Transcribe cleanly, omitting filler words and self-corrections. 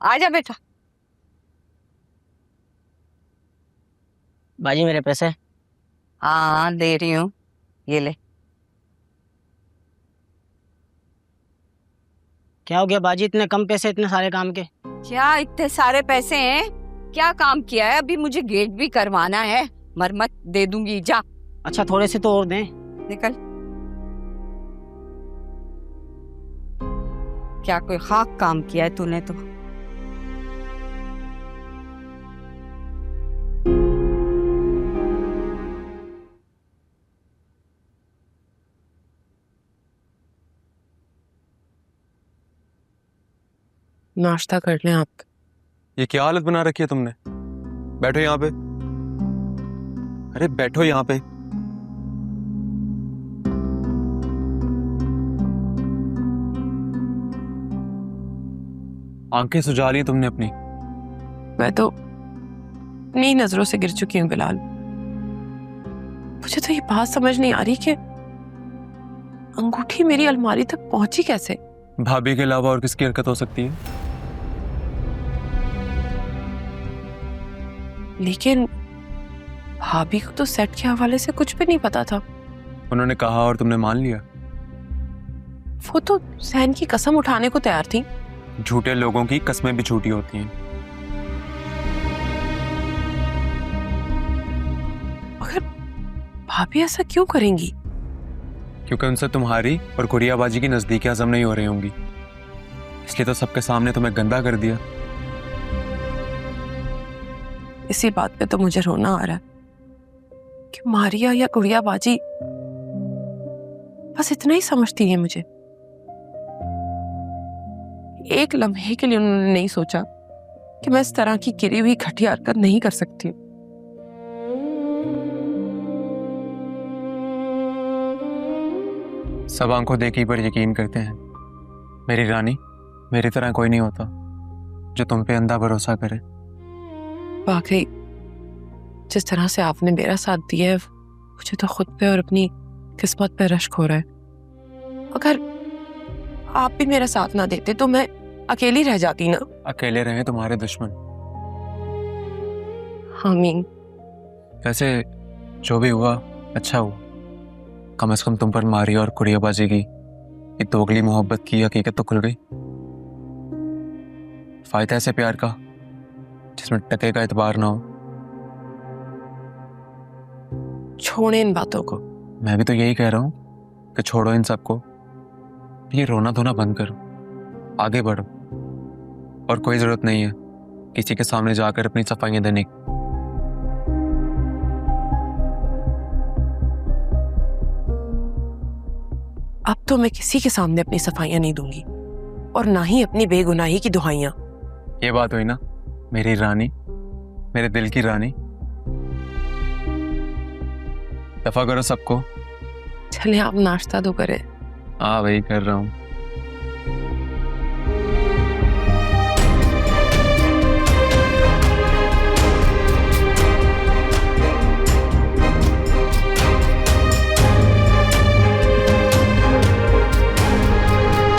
आजा बेटा। बाजी मेरे पैसे। हाँ दे रही हूँ, ये ले। क्या हो गया बाजी, इतने कम पैसे इतने सारे काम के? क्या इतने सारे पैसे हैं? क्या काम किया है? अभी मुझे गेट भी करवाना है, मरम्मत दे दूंगी, जा। अच्छा थोड़े से तो और दें। निकल। क्या कोई खाक काम किया है तूने तो? नाश्ता कर लें आप। ये क्या हालत बना रखी है तुमने? बैठो यहाँ पे। अरे बैठो यहाँ पे। आंखें सुजा ली तुमने अपनी। मैं तो अपनी नजरों से गिर चुकी हूँ बिलाल। मुझे तो ये बात समझ नहीं आ रही कि अंगूठी मेरी अलमारी तक पहुंची कैसे। भाभी के अलावा और किसकी हरकत हो सकती है? लेकिन भाभी को तो सेट के हवाले से कुछ भी नहीं पता था। उन्होंने कहा और तुमने मान लिया। वो तो सहन की कसम उठाने को तैयार थी। झूठे लोगों की कस्में भी झूठी होती हैं। मगर भाभी ऐसा क्यों करेंगी? क्योंकि उनसे तुम्हारी और गुड़ियाबाजी की नजदीकी हजम नहीं हो रही होंगी, इसलिए तो सबके सामने तुम्हें गंदा कर दिया। इसी बात पे तो मुझे रोना आ रहा है कि मारिया या गुड़ियाबाजी बस इतना ही समझती है मुझे। एक लम्हे के लिए उन्होंने नहीं सोचा कि मैं इस तरह की गिरी हुई घटिया हरकत नहीं कर सकती। सब आंखों देखी पर यकीन करते हैं। मेरी रानी, मेरी तरह कोई नहीं होता जो तुम पे अंधा भरोसा करे। वाकई जिस तरह से आपने मेरा साथ दिया है, मुझे तो खुद पे और अपनी किस्मत पे रश्क हो रहा है। अगर आप भी मेरा साथ ना देते तो मैं अकेली रह जाती ना। अकेले रहे तुम्हारे दुश्मन। आमीन। वैसे जो भी हुआ अच्छा हुआ। कम से कम तुम पर मारी और गुड़ियाबाजी की ये दोगली मोहब्बत की हकीकत तो खुल गई। फायदा ऐसे प्यार का जिसमें टके का एतबार ना हो। छोड़े इन बातों को। मैं भी तो यही कह रहा हूँ कि छोड़ो इन सबको। ये रोना धोना बंद करो, आगे बढ़ो। और कोई जरूरत नहीं है किसी के सामने जाकर अपनी सफाइयां देने की। अब तो मैं किसी के सामने अपनी सफाइयां नहीं दूंगी और ना ही अपनी बेगुनाही की दुहाइयां। ये बात हुई ना मेरी रानी, मेरे दिल की रानी। दफा करो सबको। चले आप नाश्ता तो करें। हाँ वही कर रहा हूँ।